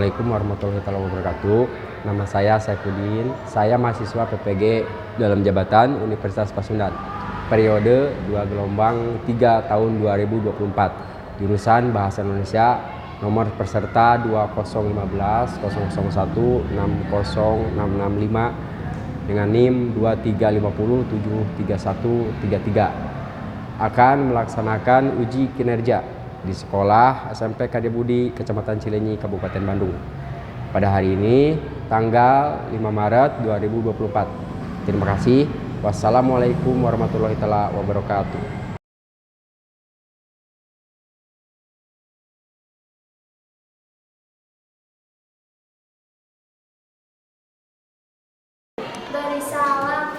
Assalamualaikum warahmatullahi wabarakatuh. Nama saya Saifuddin. Saya mahasiswa PPG dalam jabatan Universitas Pasundan. Periode 2 gelombang 3 tahun 2024. Jurusan Bahasa Indonesia. Nomor peserta 2015 001 60665 dengan NIM 235073133. Akan melaksanakan uji kinerja di sekolah SMP Kadya Budi, Kecamatan Cilenyi, Kabupaten Bandung. Pada hari ini, tanggal 5 Maret 2024. Terima kasih. Wassalamualaikum warahmatullahi wabarakatuh. Beri salam.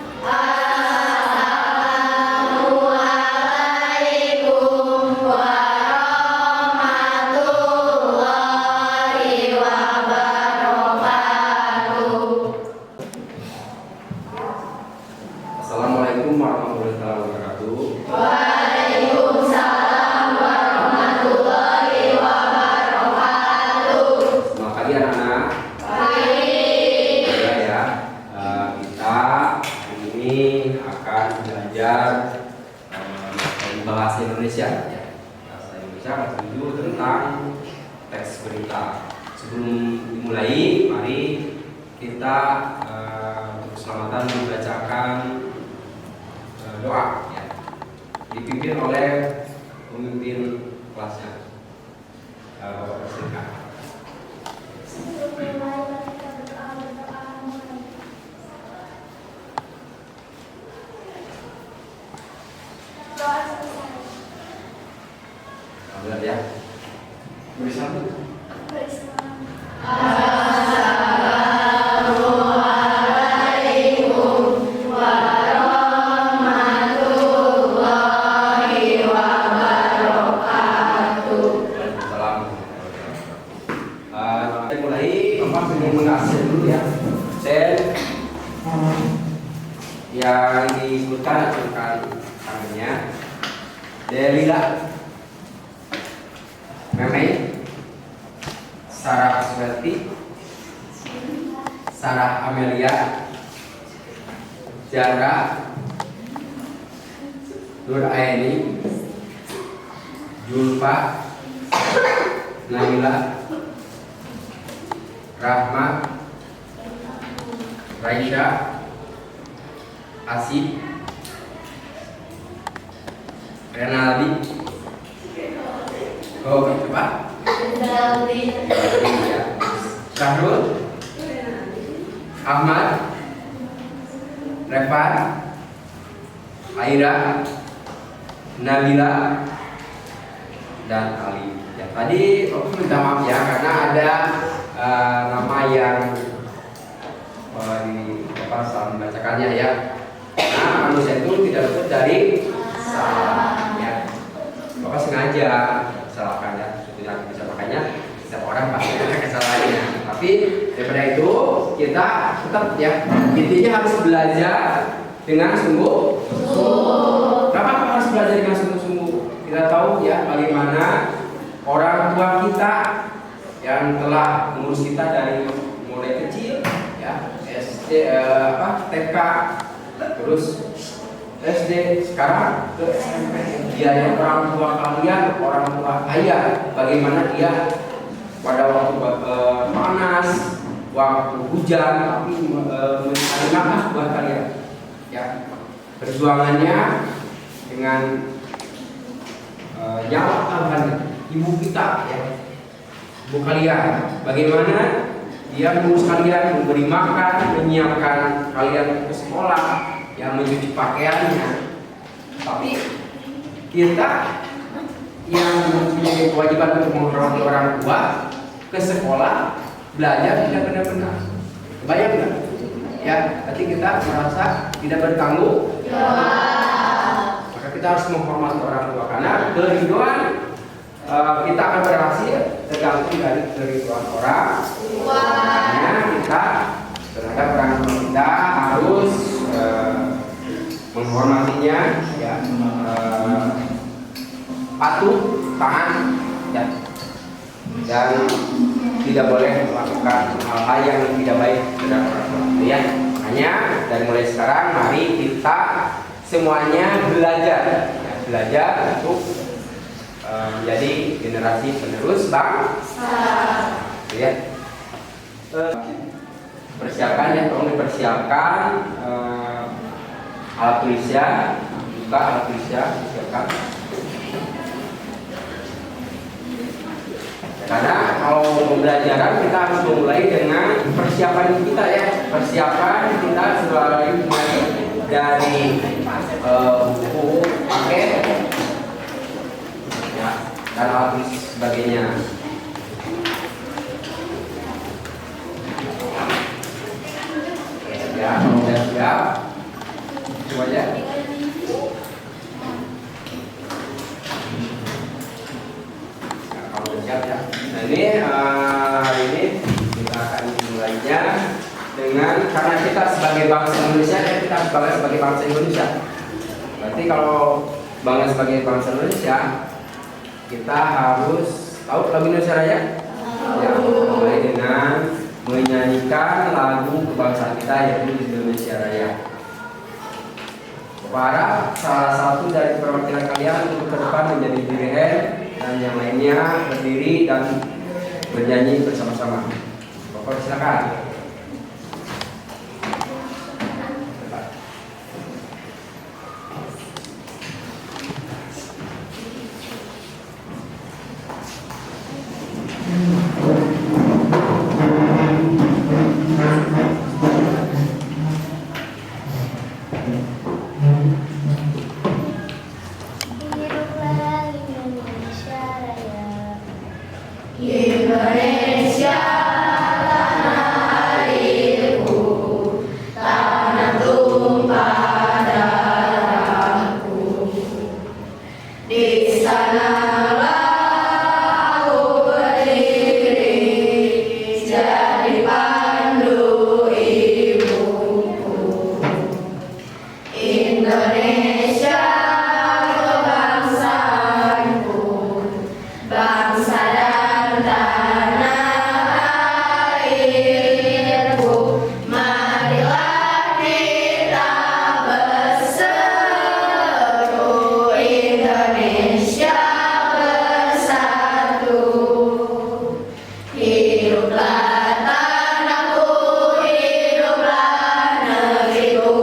Assalamualaikum warahmatullahi wabarakatuh. Waalaikumsalam warahmatullahi wabarakatuh. Selamat pagi anak-anak. Baik. Ya, kita hari ini akan belajar bahasa Indonesia. Bahasa Indonesia kelas 7 tentang teks berita. Sebelum dimulai, mari kita untuk keselamatan membacakan doa ya, dipimpin oleh pemimpin kelasnya, Bapak Presiden. Alhamdulillah ya. Beri salam. Kita mulai, Bapak ingin mengasih dulu ya. Dan yang disebutkan akan tangannya Delila, Memei, Sarah Aswati, Sarah Amelia, Jara, Nur Aini, Julfa, Naila, Rahma, Raisya, Asif, Renaldi. Oh, gitu Pak. Syahrul, Ahmad, Revan, Aira, Nabila, dan Ali. Ya, tadi aku minta maaf ya karena ada nama yang salah membacakannya ya. Nah, manusia itu tidak luput dari salah ya. Bapak sengaja salahkan ya, tidak bisa, makanya setiap orang pasti ada kesalahannya. Tapi daripada itu kita tetap ya, intinya harus belajar dengan sungguh-sungguh. Kenapa harus belajar dengan sungguh-sungguh? Kita tahu ya bagaimana orang tua kita yang telah mengurus kita dari mulai kecil ya, SD, TK, terus SD, sekarang ke SMP. Dia orang tua kalian, orang tua ayah, bagaimana dia pada waktu panas, waktu hujan, tapi mencari nafas buat kalian ya. Perjuangannya dengan nyawa Tuhan, ibu kita ya, ibu kalian, bagaimana dia mengurus kalian, memberi makan, menyiapkan kalian ke sekolah, yang mencuci pakaiannya. Tapi kita yang mempunyai kewajiban untuk menghormati orang tua, ke sekolah belajar tidak benar-benar. Banyak nggak? Ya, berarti kita merasa tidak bertanggung jawab. Maka kita harus menghormati orang tua karena keriduan kita akan berhasil tergantung dari keriduan orang. Makanya kita terhadap orang tua kita harus menghormatinya ya, patuh, taat ya. Dan tidak boleh melakukan hal-hal yang tidak baik terhadap orang tua. Ya, hanya dari mulai sekarang mari kita semuanya belajar, ya, belajar untuk menjadi generasi penerus bangsa. Ya. Persiapkan ya, tolong dipersiapkan alat tulisnya, buka alat tulisnya, siapkan. Karena kalau pembelajaran kita harus memulai dengan persiapan kita ya, persiapan kita selalu mulai dari buku paket ya, dan alat tulis sebagainya. Ya, kalau sudah siap, coba aja. Nah, kalau sudah siap ya. Nah ini kita akan mulainya dengan karena kita sebagai bangsa Indonesia, ya kita sebagai bangsa Indonesia. Berarti kalau bangga sebagai bangsa Indonesia, kita harus tahu lagu Indonesia Raya. Ya, mulai dengan menyanyikan lagu kebangsaan kita yaitu Indonesia Raya. Para salah satu dari perwakilan kalian untuk ke depan menjadi dirigen dan yang lainnya berdiri dan bernyanyi bersama-sama. Bapak silakan. Indonesia tanah airku, tanah tumpah darahku. Di sanalah aku berdiri, jadi pandu ibuku. Indonesia kebangsaanku, bangsa dan tanah airku. Marilah kita berseru, Indonesia bersatu. Hiduplah tanahku, hiduplah negeriku,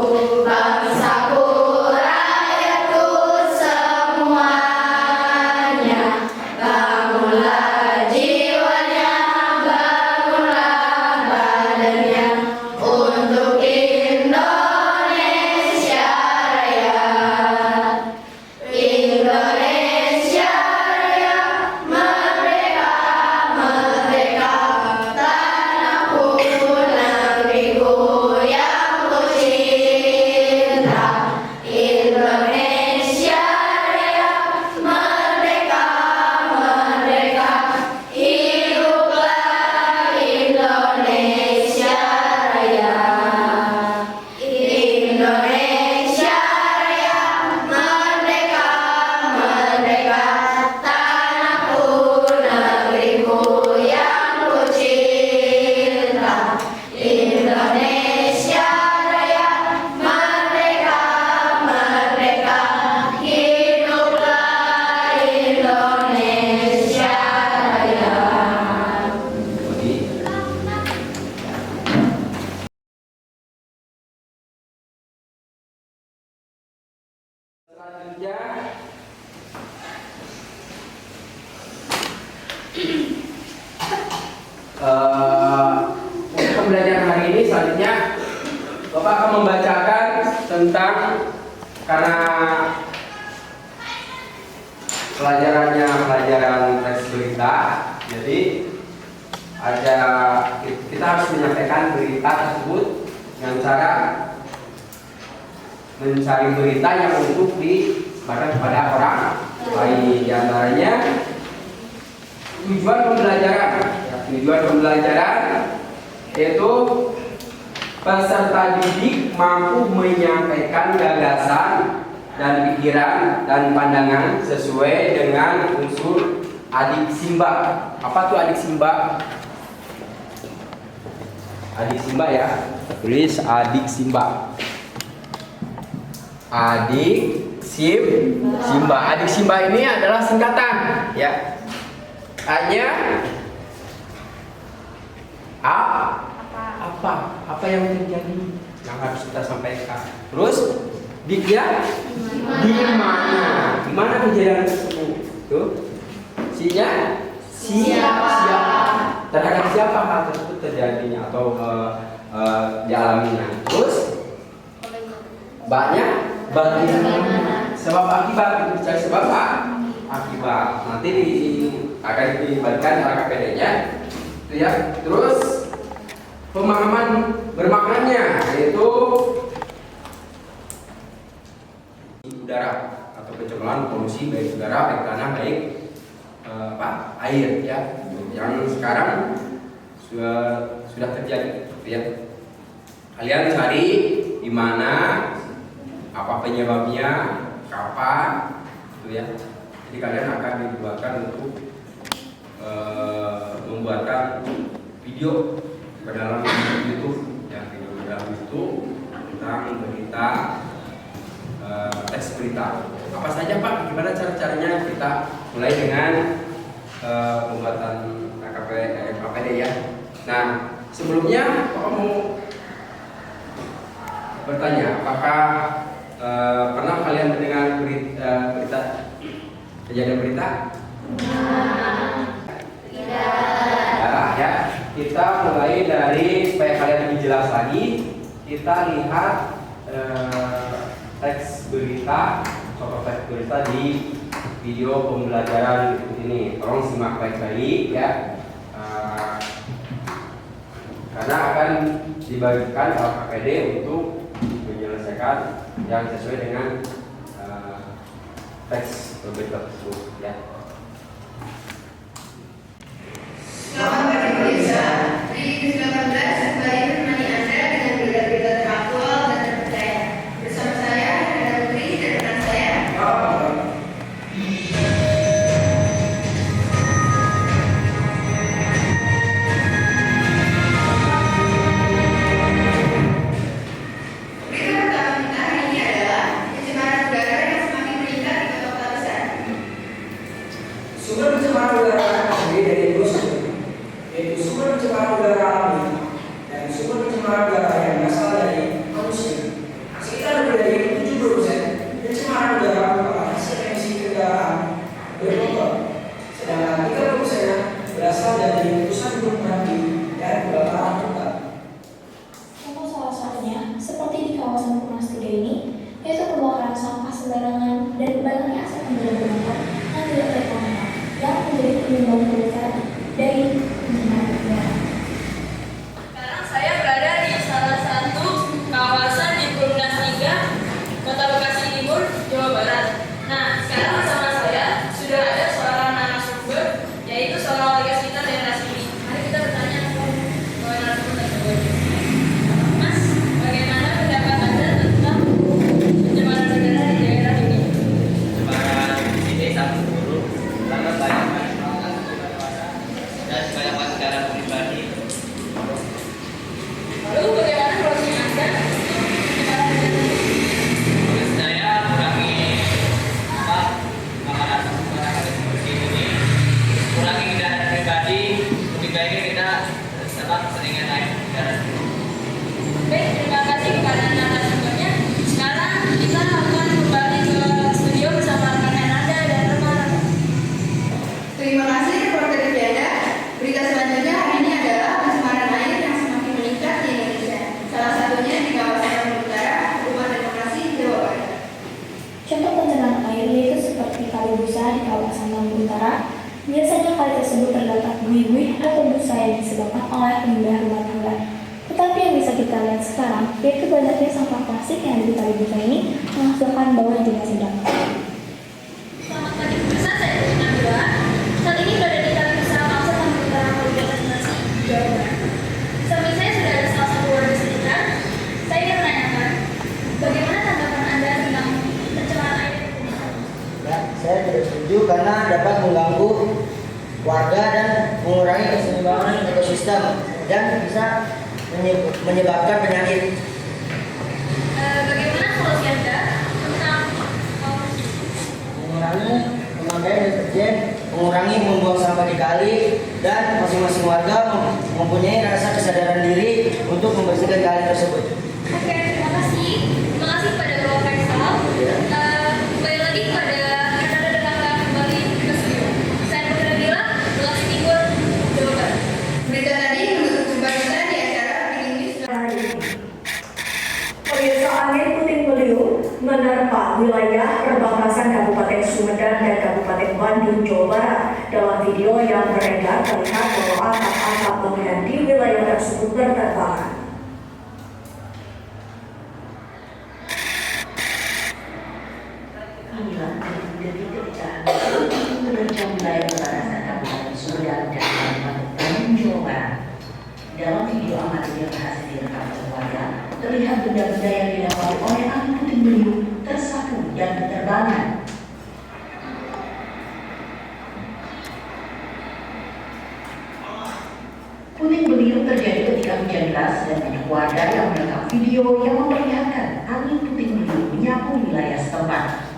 bangsaku, rakyatku semuanya. Bangunlah jiwanya, bangunlah badannya untuk Indonesia Raya. Indonesia Raya, merdeka, merdeka, tanahku, negeriku yang ku cinta. Indonesia Raya, merdeka, merdeka, hiduplah Indonesia Raya. Indonesia Raya, merdeka, merdeka, tanahku, negeriku yang ku cinta. Indonesia Raya, merdeka, merdeka, hiduplah Indonesia Raya. Selanjutnya untuk pembelajaran hari ini selanjutnya Bapak akan membacakan tentang karena pelajarannya pelajaran teks berita, jadi kita harus menyampaikan berita tersebut dengan cara mencari berita yang untuk disebarkan kepada orang lain. Di antaranya tujuan pembelajaran yaitu peserta didik mampu menyampaikan gagasan dan pikiran dan pandangan sesuai dengan unsur adik simba. Apa tuh adik simba? Adik Simba ya. Tulis adik Simba. Simba. Adik Simba ini adalah singkatan ya. A-nya apa yang terjadi yang harus kita sampaikan. Terus dik-nya di mana kejadian tersebut. Tuh. Si-nya siapa. Terhadap siapa hal tersebut terjadinya atau dialaminya. Terus baknya bagaimana sebab akibat, bicara sebab akibat. Nanti akan dibagikan LKPD-nya itu ya. Terus pemahaman bermaknanya yaitu udara atau pencemaran polusi baik udara, baik tanah, baik air ya. Yang sekarang sudah terjadi ya. Kalian cari di mana, apa penyebabnya, kapan itu ya. Jadi kalian akan dibuatkan untuk membuatkan video ke dalam YouTube ya, video ke dalam YouTube tentang berita teks berita. Apa saja Pak? Gimana caranya? Kita mulai dengan pembuatan KPD ya. Nah, sebelumnya Pak mau bertanya, apakah pernah kalian mendengar berita kejadian berita? Tidak. Ya, kita mulai dari supaya kalian lebih jelas lagi. Kita lihat teks berita, contoh teks berita di video pembelajaran berikut ini. Tolong simak baik-baik ya. Karena akan dibagikan LKPD untuk menyelesaikan yang sesuai dengan teks berita tersebut ya. Selamat pagi pemirsa. Di 19 kembali menemani Anda dengan berita-berita teraktual dan terpercaya. Bersama saya ada Putri dan rekan saya. Berita pertama kita hari ini adalah pencemaran udara yang semakin meningkat di kota-kota besar. Sumber pencemaran udara terdiri dari dua sumber, yaitu sumber pencemaran udara alami dan sumber pencemaran udara yang berasal dari manusia. Sekitar lebih dari 70% pencemaran udara merupakan hasil emisi kendaraan bermotor, sedangkan 30% berasal dari letusan gunung berapi dan kebakaran hutan. Contoh salah satunya, seperti di kawasan Punas 3 ini, yaitu pembakaran sampah sembarangan dan banyaknya aset kendaraan bermotor yang tidak terkontrol, yang menjadi penyumbang terbesar dari pencemaran udara. Sekarang saya berada di salah satu kawasan di Perumnas 3, Kota Bekasi Timur, Jawa Barat. Nah, sekarang bersama saya sudah ada seorang narasumber, yaitu seorang warga sekitar daerah sini. Mari kita bertanya kepada narasumber tersebut. Mas, bagaimana pendapat Anda tentang pencemaran udara di daerah ini? Pencemaran di desa menurun karena banyak masyarakat dan banyak masyarakat pribadi. Lalu bagaimana solusi Anda untuk pencemaran udara ini? Menurut saya kurangi makanan seperti ini, kurangi kendaraan pribadi, lebih baiknya kita seringan naik kendaraan. Baik, terima kasih kepada narasumbernya. Sekarang kita akan kembali ke studio bersama rekan Anda dan rekan-rekan. Terima kasih reporter Diana. Berita selanjutnya hari ini adalah pencemaran air yang semakin meningkat di Indonesia. Salah satunya di kawasan Lampung Utara, Kabupaten Bekasi, Jawa Barat. Contoh pencemaran air yaitu seperti kali busa di kawasan Lampung Utara. Biasanya kali tersebut terdapat buih-buih atau busa yang disebabkan oleh limbah rumah tangga. Tetapi yang bisa kita lihat sekarang, yaitu banyaknya sampah plastik yang ada di kali busa ini menghasilkan bau yang tidak sedap. Selamat pagi pemirsa, saya Tina Nabila. Saat ini berada di kali busa kawasan Lampung Utara, Kabupaten Bekasi, Jawa Barat. Samping saya sudah ada salah satu warga sekitar. Saya ingin menanyakan, bagaimana tanggapan Anda tentang pencemaran air di Indonesia? Ya, saya tidak setuju karena dapat mengganggu warga dan mengurangi keseimbangan ekosistem dan bisa menyebabkan penyakit. Bagaimana solusi Anda tentang Mengurangi pemakaian deterjen, mengurangi membuang sampah di kali, dan masing-masing warga mempunyai rasa kesadaran diri untuk membersihkan kali tersebut. Oke, terima kasih. Terima kasih kepada Bapak Faisal. Kembali lagi kepada rekan-rekan tetangga kembali ke studio. Saya Putri Nabila, Bekasi Timur, Jawa Barat. Berita tadi menutup jumpa kita di acara Breaking News. Pemirsa, angin puting beliung menerpa wilayah perbatasan Kabupaten Sumedang dan Kabupaten Bandung, Jawa Barat. Dalam video yang beredar terlihat bahwa atap-atap bangunan di wilayah tersebut berterbangan. Inilah detik-detik ketika menerjang wilayah perbatasan Kabupaten Sumedang dan Kabupaten Bandung, Jawa Barat. Dalam video amatir yang berhasil direkam oleh warga, terlihat benda-benda yang didapati oleh angin puting beliung tersapu dan berterbangan. Puting beliung terjadi ketika hujan deras dan banyak warga yang merekam video yang memperlihatkan angin puting beliung menyapu wilayah setempat.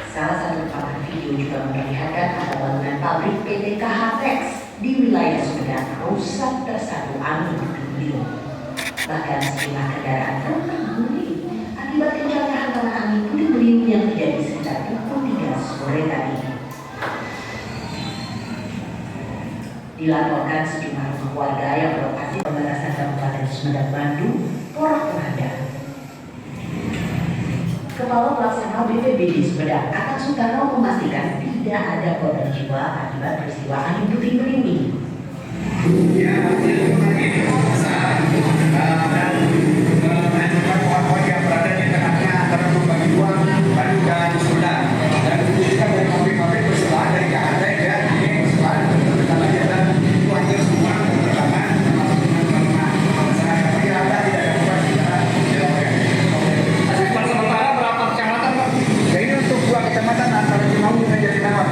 Salah satu rekaman video juga memperlihatkan ada bangunan pabrik PT KHTEX di wilayah Sumedang rusak tersapu angin puting beliung. Bahkan sejumlah kendaraan truk terguling akibat kencangnya hantaman angin puting beliung yang terjadi sekitar pukul 3 sore tadi. Dilaporkan sejumlah rumah warga yang berlokasi di perbatasan Kabupaten Sumedang Bandung porak-poranda. Kepala Pelaksana BPBD Sumedang, Akang Sutarno, memastikan tidak ada korban jiwa akibat peristiwa angin puting beliung ini. Ya, saat dan menentukan pohon-pohon yang berada di tengahnya antara Bagi Dua, Bandung dan Sumedang. Dan itu juga dari pabrik-pabrik bersebelahan dari Jakarta dan ini bersebelahan terdekat lagi adalah itu hampir semua terutama termasuk dengan masyarakat. Tapi ada tidak ada korban jiwa. Sementara berapa kecamatan Pak? Ya ini untuk 2 kecamatan antara Cimahi dan Jatinangor.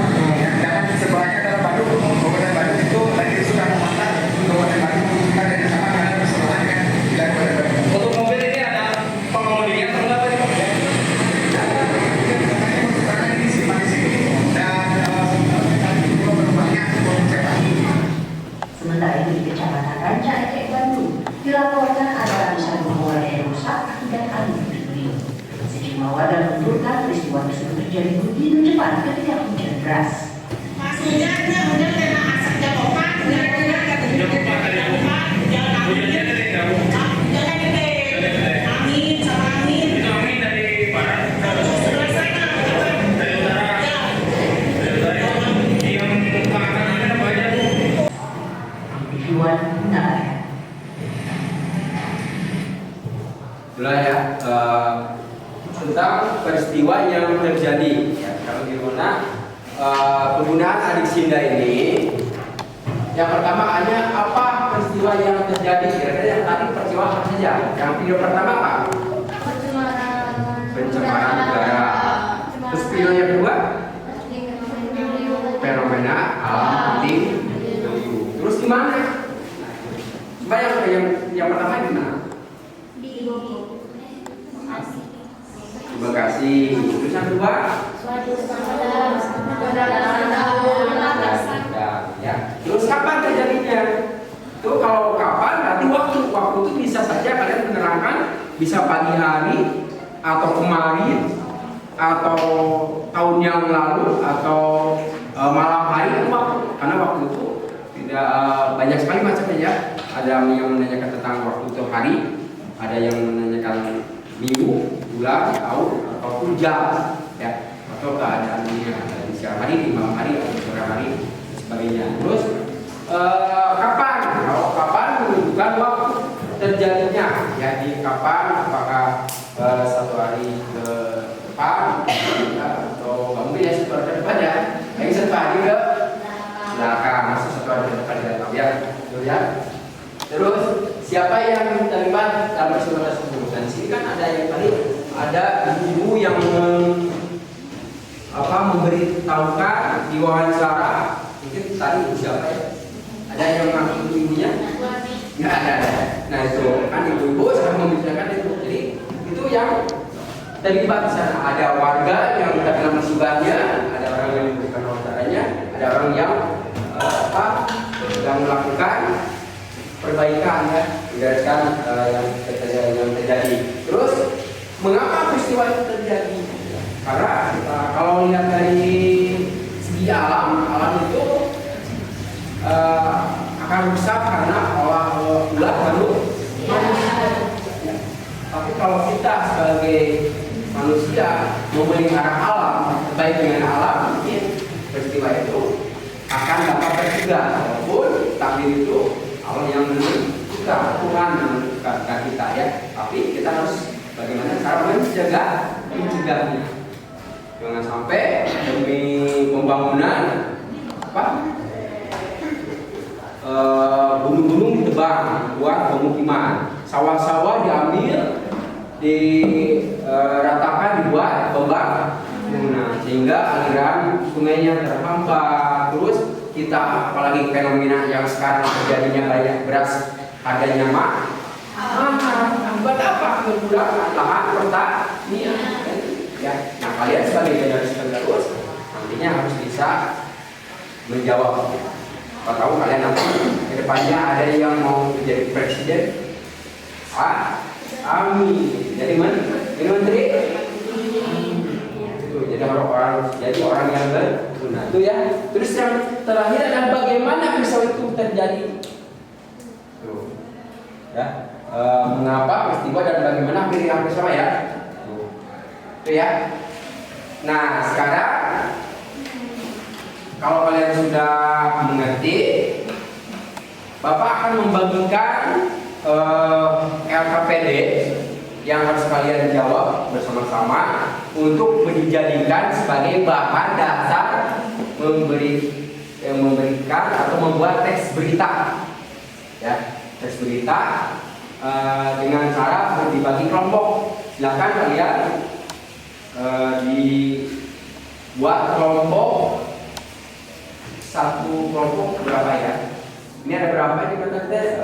Dan sebelahnya adalah Bandung. Kabupaten Bandung itu tadi sudah memantau Kabupaten Bandung kita dari sama karena bersebelahan dengan wilayah Kabupaten Bandung. Untuk mobil ini ada pengemudinya atau berapa nih Pak? Karena ini simpan di sini dan penumpangnya cepat. Sementara itu di Kecamatan Ranca Ekek Bandung dilaporkan ada ratusan rumah warga yang rusak akibat angin puting beliung. Sejumlah warga menuturkan peristiwa tersebut terjadi begitu cepat ketika hujan deras. Tujuan Bunga. Itulah ya tentang peristiwa yang terjadi. Ya, kalau di mana penggunaan adiksinda ini, yang pertama hanya apa peristiwa yang terjadi. Kira-kira yang tadi peristiwa apa saja? Yang video pertama apa? Pencemaran udara. Terus video yang kedua? Fenomena alam puting beliung. Terus di mana? Coba yang pertama di mana? Di Bekasi. Terus yang kedua? Ya. Terus kapan terjadinya? Itu kalau kapan? Berarti waktu itu bisa saja kalian menerangkan bisa pagi hari atau kemarin atau tahun yang lalu atau malam hari itu waktu. Karena waktu itu tidak banyak sekali macamnya ya. Ada yang menanyakan tentang waktu itu hari, ada yang menanyakan minggu, bulan, tahun, ataupun jam, ya, atau keadaannya di siang hari, di malam hari, atau sore hari, sebagainya. Terus kapan? Kalau kapan menunjukkan waktu terjadinya, ya, di kapan? Apakah 1 hari ke depan, ya, atau mungkin ya 1 hari ke depan ya, yang 1 hari ke belakang, masih 1 hari ke depan ya, ya. Terus siapa yang terlibat dalam peristiwa tersebut? Dan di sini kan ada yang tadi ada ibu yang memberitahukan di wawancara. Mungkin tadi siapa ya? Ada yang ngaku ibunya? Nggak ada. Nah itu kan ibu-ibu sedang membicarakan itu. Jadi itu yang terlibat di sana. Ada warga yang terkena musibahnya, ada orang yang memberikan wawancaranya, ada orang yang sedang melakukan perbaikan ya, membereskan yang terjadi. Terus mengapa peristiwa itu terjadi? Karena kita kalau lihat dari segi alam itu akan rusak karena ulah lalu manusia. Ya. Tapi kalau kita sebagai manusia memelihara alam, baik dengan alam, mungkin peristiwa itu akan dapat tercegah. Walaupun takdir itu Allah yang menentukan, Tuhan menentukan kita ya. Tapi kita harus bagaimana cara mencegahnya. Jangan sampai demi pembangunan gunung-gunung ditebang buat pemukiman, sawah-sawah diambil, diratakan dibuat pembangunan sehingga aliran sungainya terhambat. Terus kita apalagi fenomena yang sekarang terjadinya banyak beras harganya mahal. Buat apa? Menggunakan lahan pertanian. Ya, nah kalian sebagai generasi penerus nantinya harus bisa menjawab. Kalau tahu kalian nanti kedepannya ada yang mau menjadi presiden, amin. Jadi menteri, itu jadi orang yang berguna itu ya. Terus yang terakhir adalah bagaimana peristiwa itu terjadi. Tuh, ya, mengapa peristiwa dan bagaimana pilihan peristiwa ya. Itu ya. Nah sekarang kalau kalian sudah mengerti, Bapak akan membagikan LKPD yang harus kalian jawab bersama-sama untuk dijadikan sebagai bahan dasar memberikan atau membuat teks berita. Ya, teks berita dengan cara dibagi kelompok. Silakan kalian dibuat kelompok, satu kelompok berapa ya? Ini ada berapa di mata tes?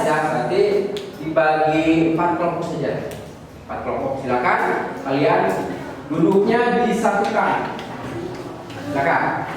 Berarti dibagi 4 kelompok saja. 4 kelompok. Silakan kalian duduknya disatukan. Silakan.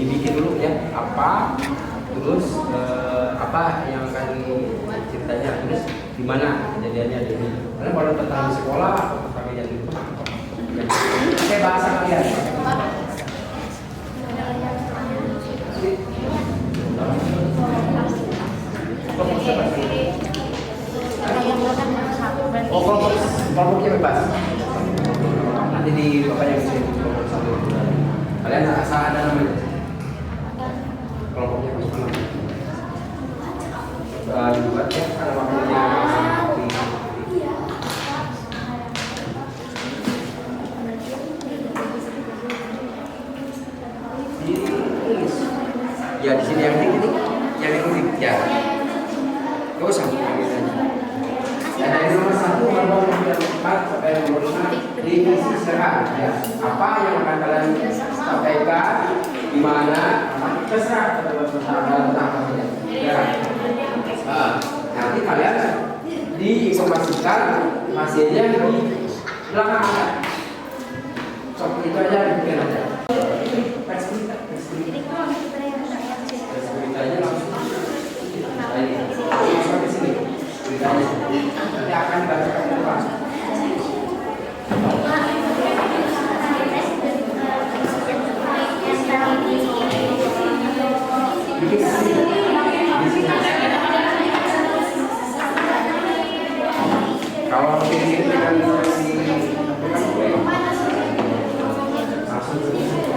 Dibikin dulu ya terus apa yang akan ceritanya, terus di mana kejadiannya di ini. Karena kalau tentang di sekolah atau tentang yang itu, saya bahasa kalian. Oh, kelompoknya bebas. Nanti di bapaknya bisa kelompok satu. Kalian asal ada namanya. Kelompoknya mana? Dibuat ya, ada waktunya. Ya di sini yang ini, yang ini ya. Gak usah. Ya dari nomor 1. 4 sampai nomor 5 disisihkan ya. Apa yang akan kalian sampaikan, di mana, terserah tentang ya. Nanti kalian diinformasikan hasilnya di belakang. Seperti itu aja, bikin aja. Pers beritanya langsung ke sini. Beritanya nanti akan dibacakan ke depan. Kalau ini dengan versi langsung nanti isi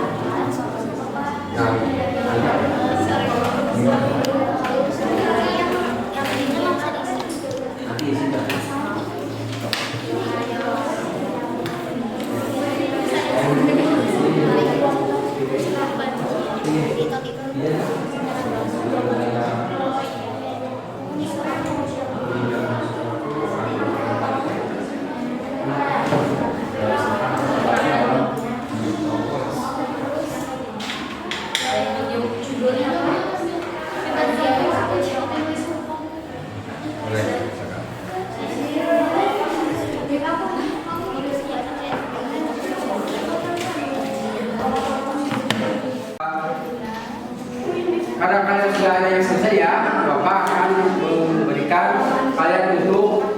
karena kalian sudah ada yang selesai ya, Bapak akan memberikan kalian untuk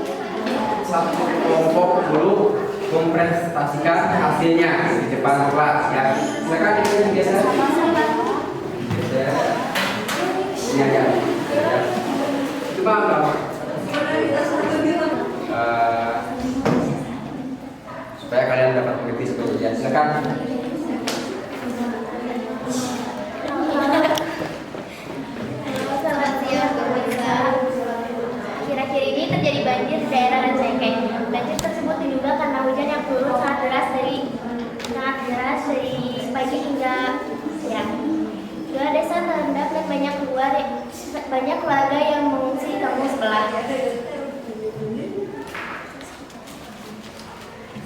satu kelompok dulu mempresentasikan hasilnya di depan kelas ya. Silakan ini biasa. Ini aja. Coba Bapak. Supaya kalian dapat mengerti seperti ini. Silakan. Akhir-akhir ini terjadi banjir di daerah Rancaikek. Banjir tersebut diduga karena hujan yang turun sangat deras dari pagi hingga siang. Dua desa terendam dan banyak keluarga yang mengungsi di kampung sebelah.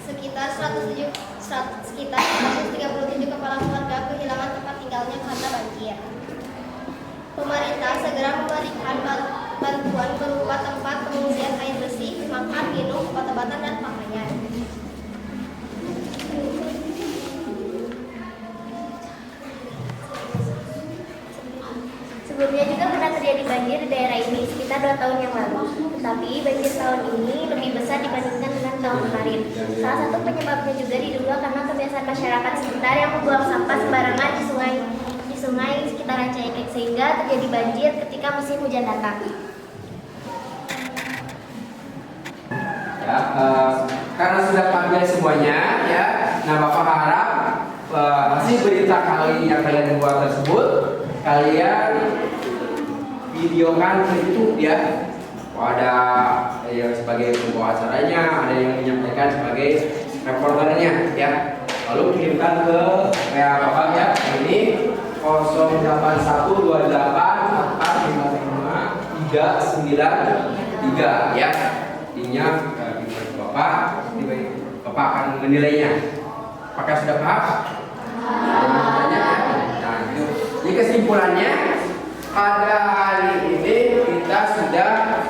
Sekitar 137 kepala keluarga kehilangan tempat tinggalnya karena banjir. Pemerintah segera memberikan bantuan berupa tempat pengungsian air bersih, makan, minum, obat-obatan, dan pakaian. Sebelumnya juga pernah terjadi banjir di daerah ini sekitar 2 tahun yang lalu. Tetapi banjir tahun ini lebih besar dibandingkan dengan tahun kemarin. Salah satu penyebabnya juga diduga karena kebiasaan masyarakat sekitar yang membuang sampah sembarangan di sungai sekitar Rancaikek sehingga terjadi banjir ketika musim hujan datang. Ya, karena sudah pandai semuanya ya. Nah, Bapak harap hasil berita yang kalian buat tersebut kalian videokan ke YouTube ya. Ada yang sebagai pembawa acaranya, ada yang menyampaikan sebagai reporternya ya. Lalu kirimkan ke WA Bapak ya. Ini 08128455393 ya. Ininya Bapak akan menilainya. Apakah sudah paham? Nah, itu. Jadi kesimpulannya pada hari ini kita sudah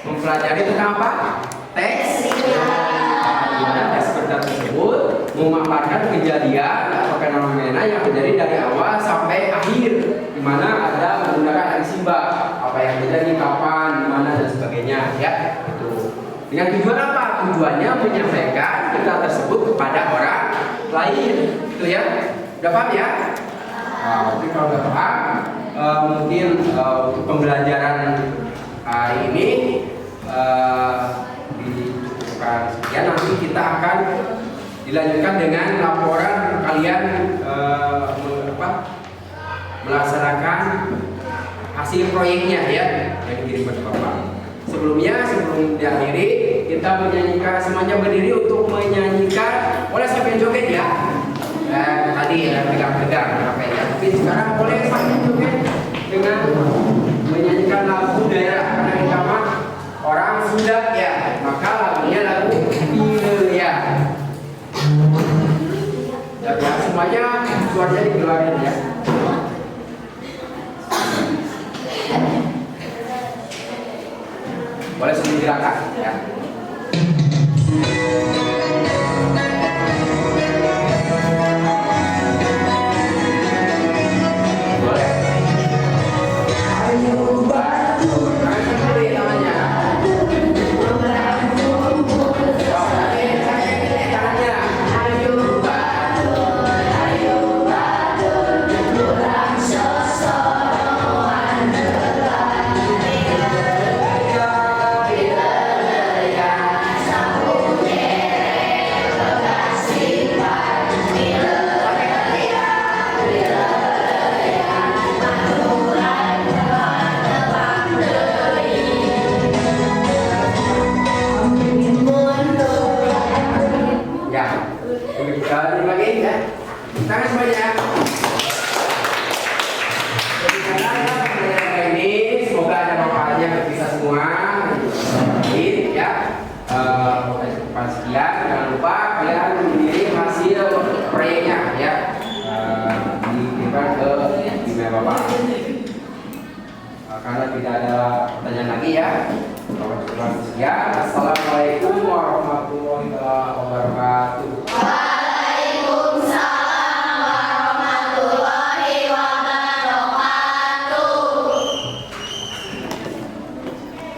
mempelajari tentang apa? Teks. Teks berita tersebut memaparkan kejadian atau fenomena yang terjadi dari awal sampai akhir, di mana ada menggunakan simbak, apa yang terjadi, kapan, di mana dan sebagainya ya. Itu. Dengan tujuan apa? Tujuannya menyampaikan berita tersebut kepada orang lain. Itu ya. Udah paham ya? Mungkin kalau udah paham, mungkin untuk pembelajaran hari ini dicukupkan sekian. Nanti kita akan dilanjutkan dengan laporan kalian melaksanakan hasil proyeknya ya yang dikirim ke Bapak. Sebelum diakhiri kita menyanyikan, semuanya berdiri untuk menyanyikan. Boleh sambil joget ya. Tadi ya pegang-pegang apa ya. Tapi sekarang boleh sambil joget dengan menyanyikan lagu daerah karena kita mah orang Sunda ya. Maka lagunya lagu Boleh sebelum gerakan ya. Boleh. Ayo